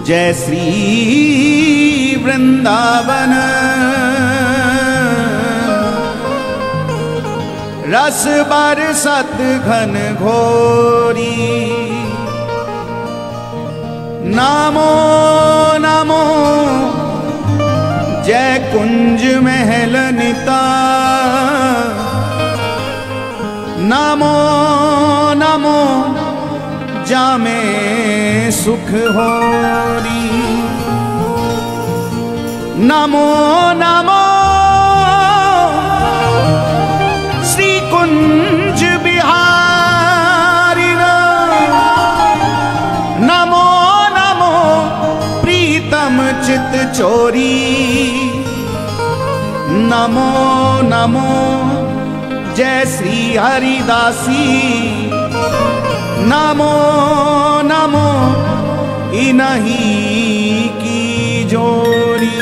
जय श्री वृंदावन रस बरसत घन घोरी। नमो नमो जय कुंज महल निता। नमो नमो जामे सुख होरी। नमो नमो श्री कुंज बिहारी। नमो नमो प्रीतम चित चोरी। नमो नमो जय श्री हरिदासी। नमो नमो इन्हीं की जोरी।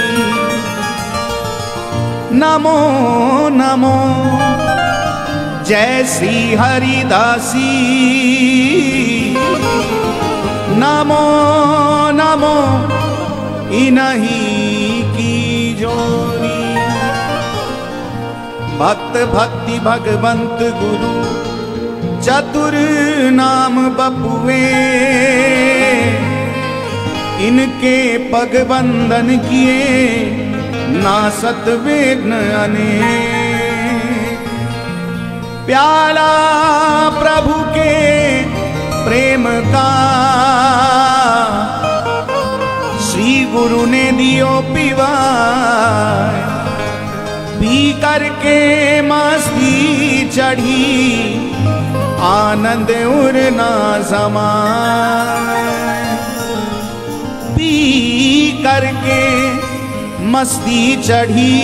नमो नमो जय श्री हरिदासी। नमो नमो इन्हीं की जोरी। भक्त भक्ति भगवंत गुरु चतुर नाम बपुए। इनके पग बंधन किए नासत विघ्न अनेक। प्याला प्रभु के प्रेम का श्री गुरु ने दियो पिवा। पी करके मस्ती चढ़ी आनंद उड़ना समाए। पी करके मस्ती चढ़ी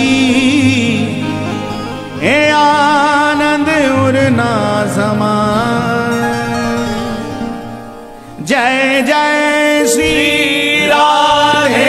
ए आनंद उड़ना समाए। जय जय श्री राधे।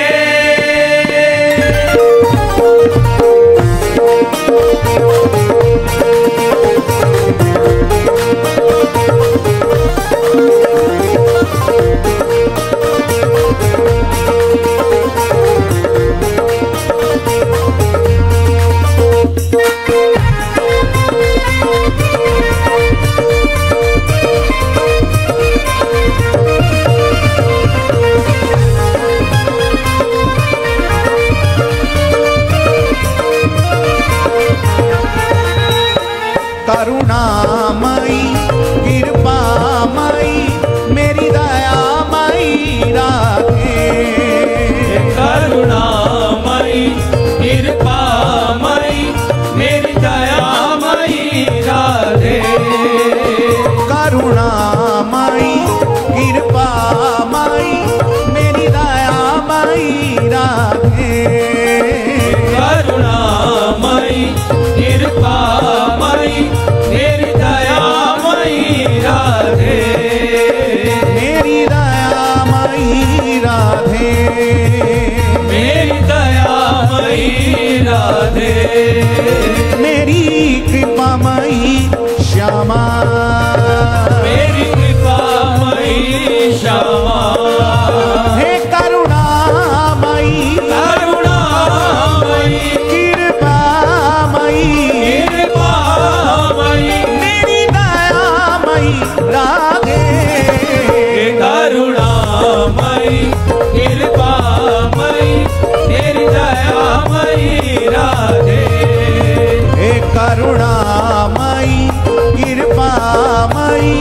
करुणामयी कृपामयी मेरी दयामयी राधे। करुणामयी कृपामयी मेरी दयामयी राधे। करुणामयी कृपामयी मेरी दयामयी राधे। करुणामयी कृपामयी मेरी दयामयी राधे। मेरी दयामयी राधे। मेरी दयामयी राधे। मेरी कृपामयी श्यामा। मेरी कृपामयी श्यामा। हे करुणामयी करुणामयी कृपामयी कृपामयी मेरी दयामयी राधे। करुणामयी कृपामयी मेरी दयामयी राधे। हे करुणामयी कृपामयी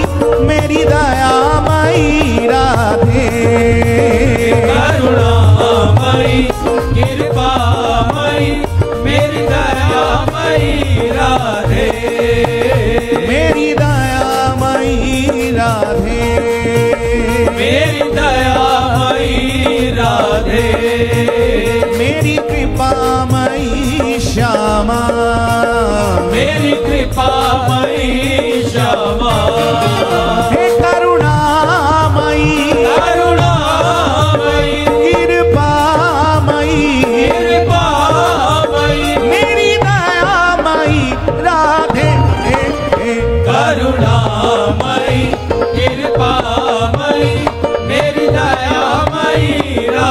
मेरी दयामयी राधे। करुणामयी कृपामयी मेरी दयामयी राधे। मेरी दयामयी राधे। मेरी दयामयी राधे। मेरी कृपामयी श्यामा। मेरी कृपामयी श्यामा। हे करुणामयी करुणामयी कृपामयी कृपामयी मेरी दयामयी राधे। करुणामयी कृपामयी मेरी दयामयी राधे।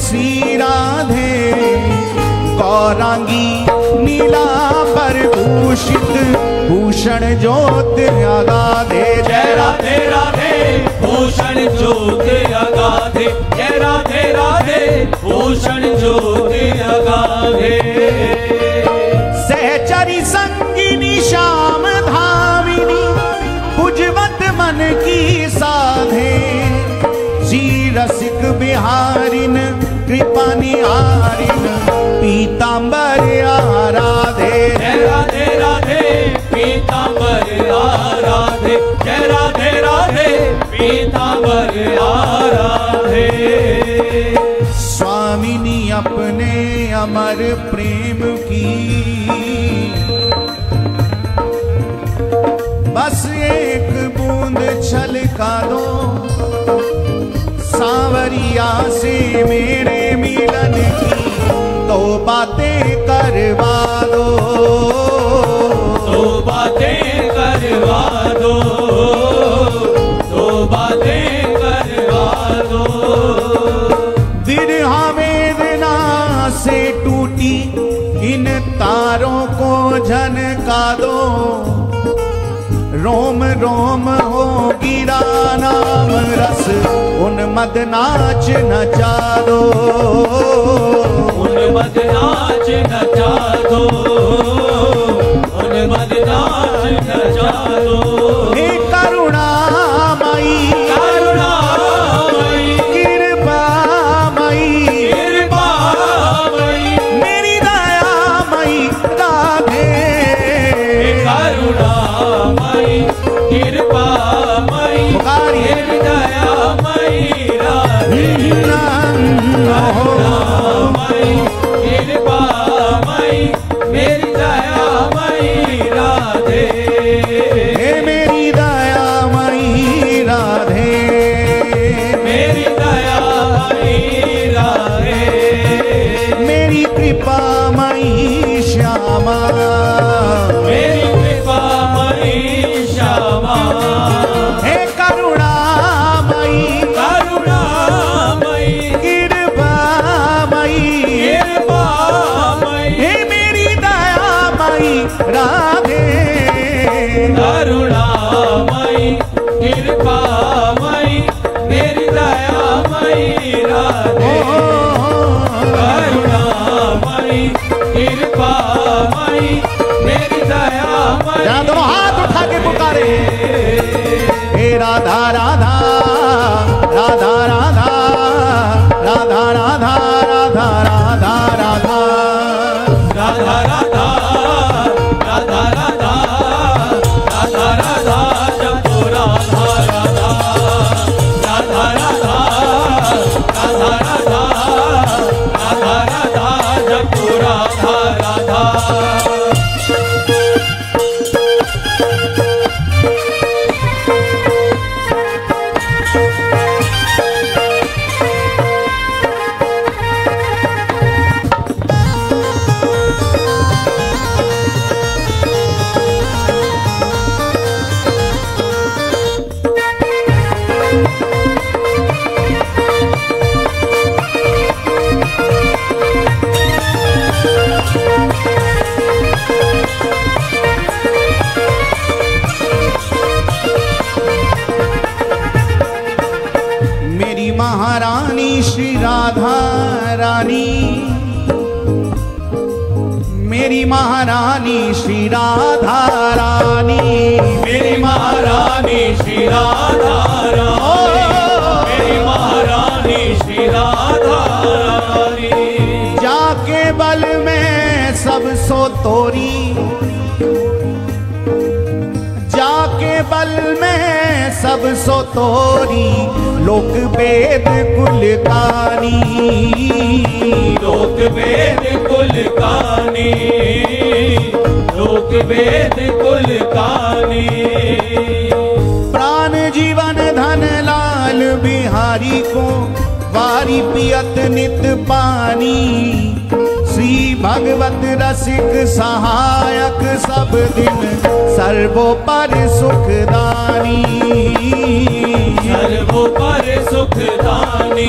श्री राधे गौरांगी नीलांबर भूषित भूषण ज्योत अगाधे। जय राधे राधे भूषण ज्योत अगाधे। जय राधे राधे भूषण ज्योत अगाधे। सहचरी संगिनी श्याम धामिनी भुजवत मन की साधे। श्री रसिक बिहारिन कृपा निहारिन पीतांबर आराधे। जय राधे राधे पीतांबर आराधे। जय राधे राधे पीतांबर आराधे। स्वामिनी अपने अमर प्रेम की बस एक बूंद छलका दो। सांवरिया से मेरे मिलन की तो बातें करवा दो। तो बातें करवा दो। तो बातें करवा दो। विरहा वेदना से टूटी इन तारों को झनका दो। रोम रोम हो गिरा नाम रस उन्मद नाच नचा दो। उन्मद नाच नचा दो। उन्मद नाच नचा दो। हे करुणामयी करुणामयी कृपामयी कृपामयी मेरी दयामयी राधे। करुणामयी कृपामयी मेरी दयामयी राधे। करुणामयी कृपामयी मेरी दयामयी राधे। हे मेरी दयामयी राधे। मेरी दयामयी राधे। मेरी कृपामयी श्यामा। मेरी कृपामयी श्यामा। हे करुणामयी करुणामयी कृपामयी कृपामयी हे मेरी दयामयी राधे। करुणामयी कृपामयी मेरी दयामयी राधे। करुणामयी कृपामयी मेरी दयामयी। जरा दोनों हाथ उठा के पुकारे। हे राधा राधा राधा राधा राधा राधा राधा राधा राधा राधा राधा राधा राधा राधा राधा जपो राधा राधा। राधा राधा राधा राधा राधा राधा जपो राधा राधा। मेरी महारानी श्री राधा रानी। मेरी महारानी श्री राधा रानी। मेरी महारानी श्री राधा रानी। मेरी महारानी श्री राधा रानी। जाके बल में सब सो तोरी। जाके बल में सब सो तोरी लोक वेद कुल कानी। लोक वेद कुल कानी। लोक वेद कुल कानी। प्राण जीवन धन लाल बिहारी को वारी पियत नित पानी। श्री भगवत रसिक सहायक सब दिन सर्वोपर सुखदानी। सर्वोपर सुखदानी।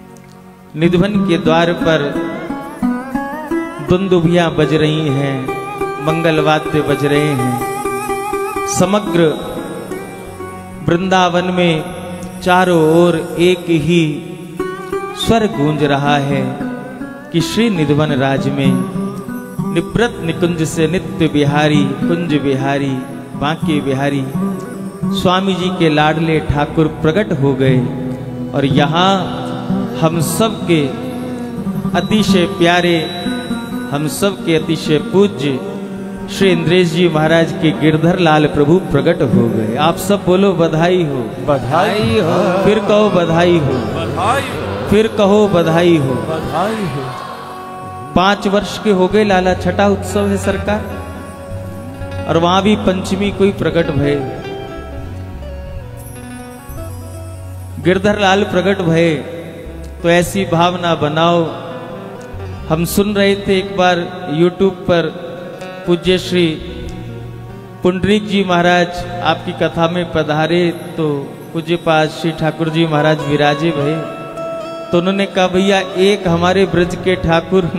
निधवन के द्वार पर दुंदुभियां बज रही हैं, मंगलवाद्य बज रहे हैं। समग्र वृंदावन में चारों ओर एक ही स्वर गूंज रहा है कि श्री निधवन राज में निवृत्त निकुंज से नित्य बिहारी कुंज बिहारी बांके बिहारी स्वामी जी के लाडले ठाकुर प्रकट हो गए। और यहाँ हम सब के अतिशय प्यारे, हम सब के अतिशय पूज्य श्री इंद्रेश जी महाराज के गिरधर लाल प्रभु प्रकट हो गए। आप सब बोलो बधाई हो, बधाई हो। फिर कहो बधाई हो, फिर कहो बधाई हो। 5 वर्ष के हो गए, लाला छठा उत्सव है सरकार, और वहां भी पंचमी कोई प्रकट भय, गिरधर लाल प्रकट भय। तो ऐसी भावना बनाओ। हम सुन रहे थे एक बार YouTube पर पूज्य श्री पुंडरीक जी महाराज आपकी कथा में पधारे, तो पूज्य पास श्री ठाकुर जी महाराज विराजे भये। तो उन्होंने कहा भैया एक हमारे ब्रज के ठाकुर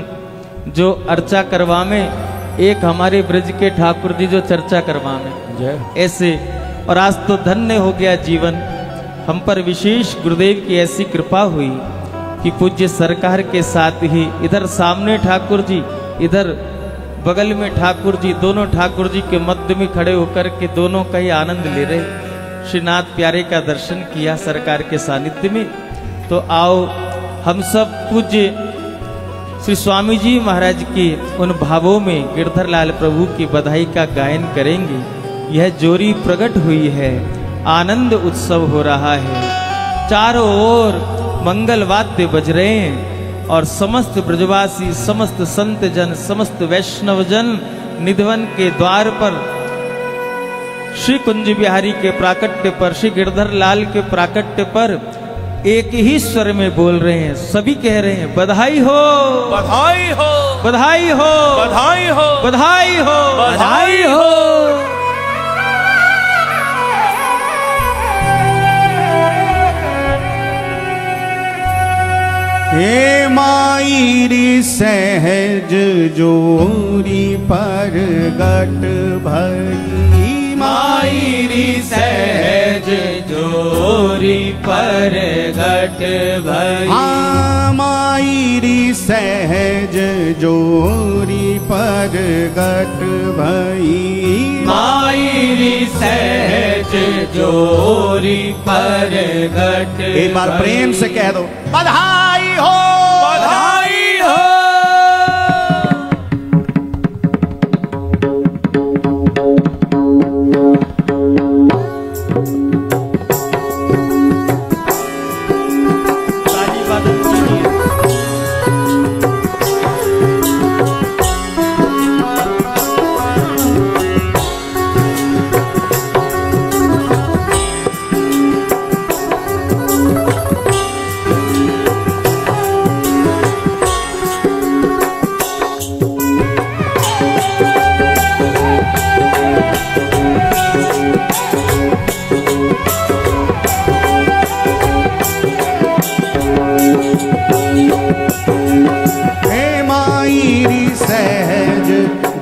जो अर्चा करवावे, एक हमारे ब्रज के ठाकुर जी जो चर्चा करवावे, ऐसे। और आज तो धन्य हो गया जीवन, हम पर विशेष गुरुदेव की ऐसी कृपा हुई कि पूज्य सरकार के साथ ही इधर सामने ठाकुर जी, इधर बगल में ठाकुर जी, दोनों ठाकुर जी के मध्य में खड़े होकर के दोनों का ही आनंद ले रहे। श्रीनाथ प्यारे का दर्शन किया सरकार के सानिध्य में। तो आओ हम सब पूज्य श्री स्वामी जी महाराज के उन भावों में गिरधर लाल प्रभु की बधाई का गायन करेंगे। यह जोरी प्रकट हुई है, आनंद उत्सव हो रहा है, चारों ओर मंगल वाद्य बज रहे हैं, और समस्त ब्रजवासी, समस्त संत जन, समस्त वैष्णव जन निधवन के द्वार पर श्री कुंज बिहारी के प्राकट्य पर, श्री गिरधर लाल के प्राकट्य पर एक ही स्वर में बोल रहे हैं। सभी कह रहे हैं बधाई हो, बधाई हो, बधाई हो, बधाई हो, बधाई हो, बधाई हो। हे माईरी सहज जोरी प्रगट भई, माईरी सहज जोरी प्रगट भई। हाँ माईरी सहज जोरी प्रगट भई, माईरी सहज जोरी प्रगट। एक बार प्रेम से कह दो बधाई हो, बधाई हो।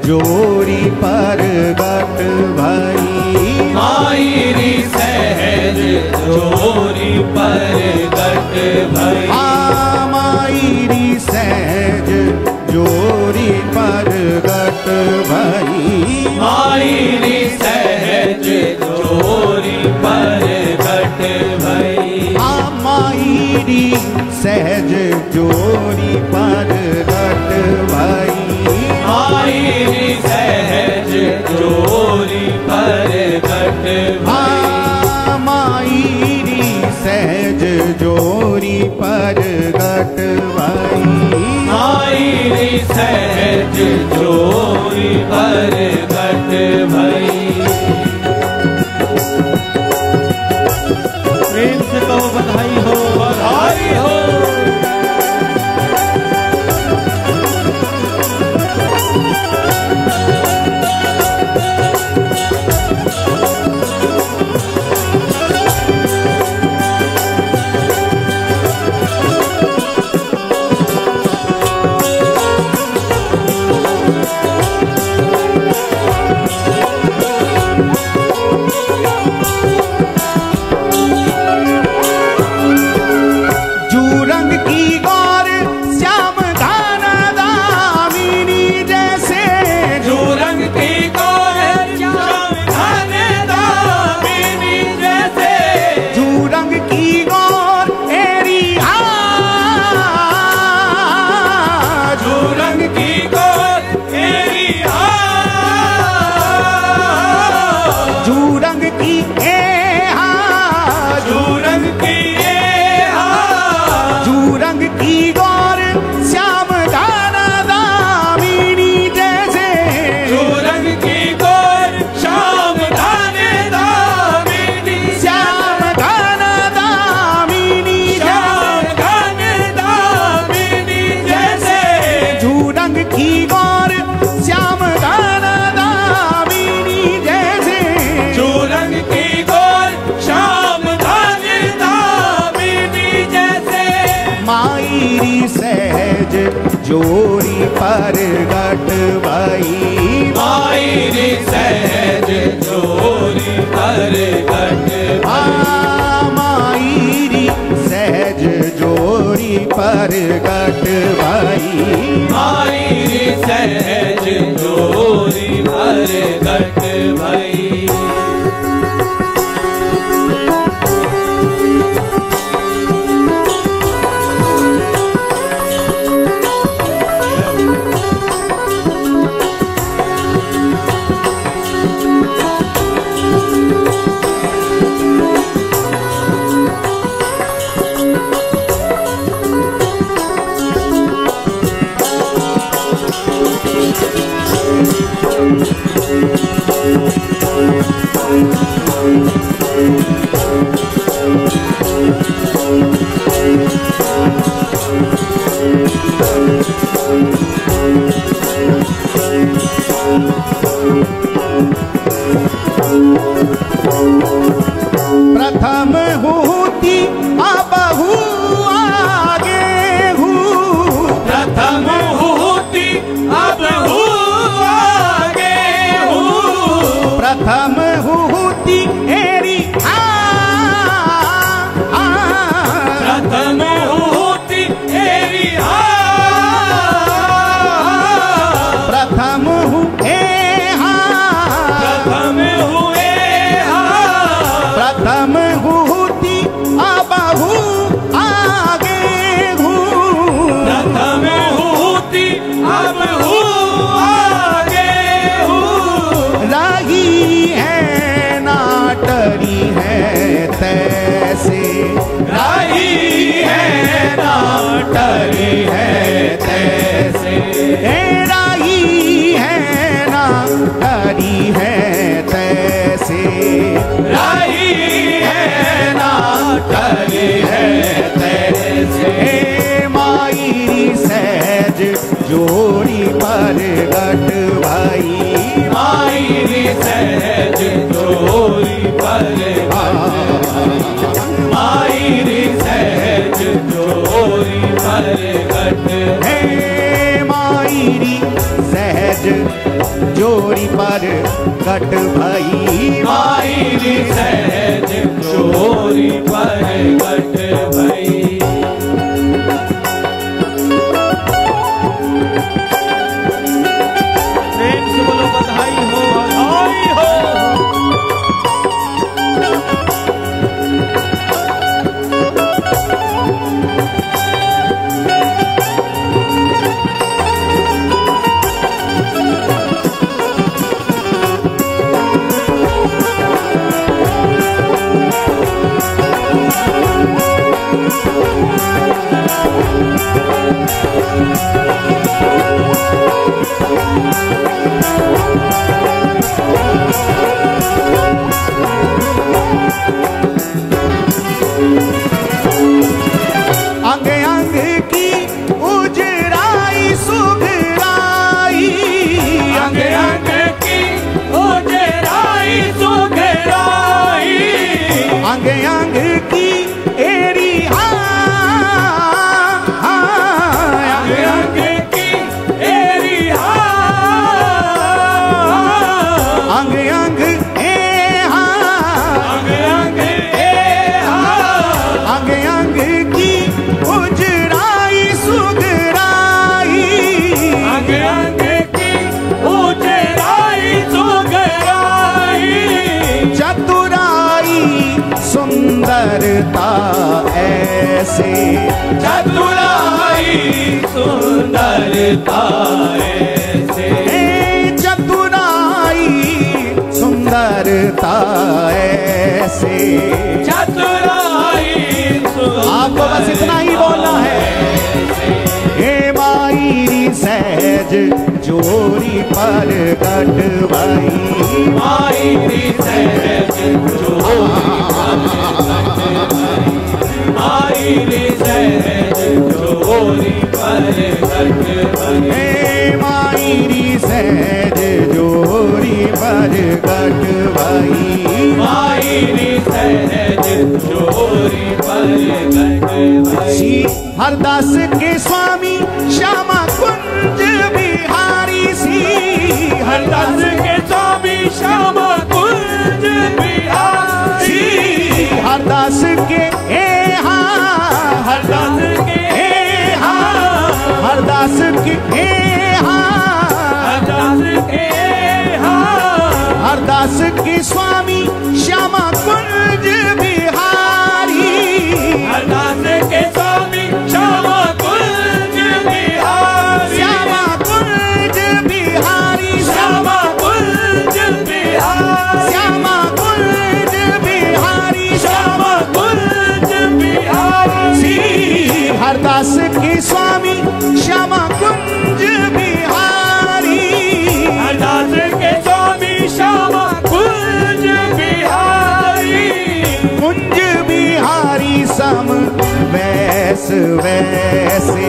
जोरी प्रगट भई, माईरी सहज जोरी प्रगट भई। हाँ माईरी सहज जोरी प्रगट भई, माईरी सहज जोरी प्रगट भई। हाँ माईरी सहज जोरी प्रगट भई, माईरी सहज जोरी प्रगट भई। हाँ माईरी सहज जोरी प्रगट भई, माईरी सहज जोरी प्रगट भई। प्रेम से कहो बधाई हो, बधाई हो। रंग की गौर श्याम घन दामिनी जैसे, जो रंग की गौर श्याम घन दामिनी, श्याम घन दामिनी, श्याम घन दामिनी जैसे, जो रंग की गौर श्याम घन दामिनी जैसे, जो रंग की गौर श्याम घन दामिनी जैसे, मायरी सहज जोरी परगट भई, मायरी सहज जोरी परगट मायरी सहज जोरी परगट भई, मायरी सहज जोरी परगट भई। प्रथम हूती अबहु आगे हूँ, प्रथम हूती अब आगे हूँ, प्रथम हूती एरी प्रथम हूती एरी प्रथम हूँ प्रथम हुए प्रथम हूती अबहु आगे हूँ, प्रथम हूती अब आगे हूँ, रही है नाटरी है तैसे, रही है नाटरी है तैसे, रही है नाटरी है तैसे, रही है नाटरी है तैसे, मायरी सहज जोड़ी परगट भई, मायरी सहज जोरी परगट, मायरी सहज जोरी परगट, हे मायरी सहज जोड़ी परगट भई, मायरी सहज जोरी परगट भई। प्रेम से बोलो बधाई हो, बधाई हो। अंग अंग की उजराई सुघराई, अंग अंग की उजराई सुघराई, अंग अंग की एरी अंग अंग की एरी अंग अंग अंग अंग अंग अंग की उजराई सुघराई, अंग अंग की उजराई सुघराई, चतुराई सुंदरता ऐसे, चतुराई सुंदरता ऐसे, चतुराई सुंदरता ऐसे, चतुराई आपको बस इतना ही बोलना है। जोरी पर गटवाई मायरी सहज जोरी पर गटवाई मायरी सहज जोरी पर गटवाई मायरी सहज जोरी पर गटवाई मायरी सहज जोरी पर गटवाई श्री हरदास के स्वामी श्यामा कुंज बिहारी सी हरदास के स्वामी श्यामा कुंज बिहारी हरदास के हरदास के हरदास के हरदास के हरदास के स्वामी श्यामा कुंज बिहारी हरदास के स्वामी श्यामा कुंज बिहारी श्यामा कुंज बिहारी श्यामा कुंज बिहारी श्यामा कुंज बिहारी श्यामा कुंज बिहारी हरदास के स्वामी श्यामा कुंज बिहारी हरदास के स्वामी श्यामा कुंज बिहारी कुंज बिहारी सम वैस वैसे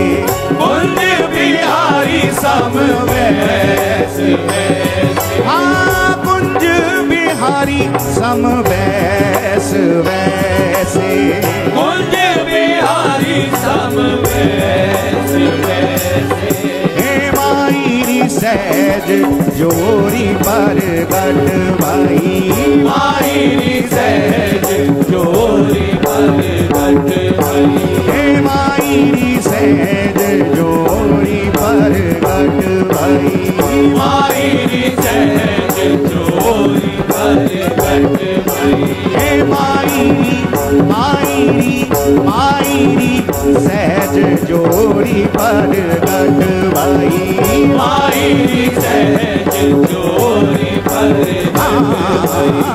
कुंज बिहारी सम वैसे वैसे हाँ कुंज बिहारी सम वैस वैसे कुंज बिहारी सम वैसे वैसे हे मायरी सहज जोरी पर गटवाई मायरी सहज जोरी पर गटवाई हे मायरी सहज जोरी पर गटवाई मायरी सहज जोरी पर गटवाई हे मायरी मायरी मायरी सहज जोरी पर गटवाई मायरी सहज जोरी पर गटवाई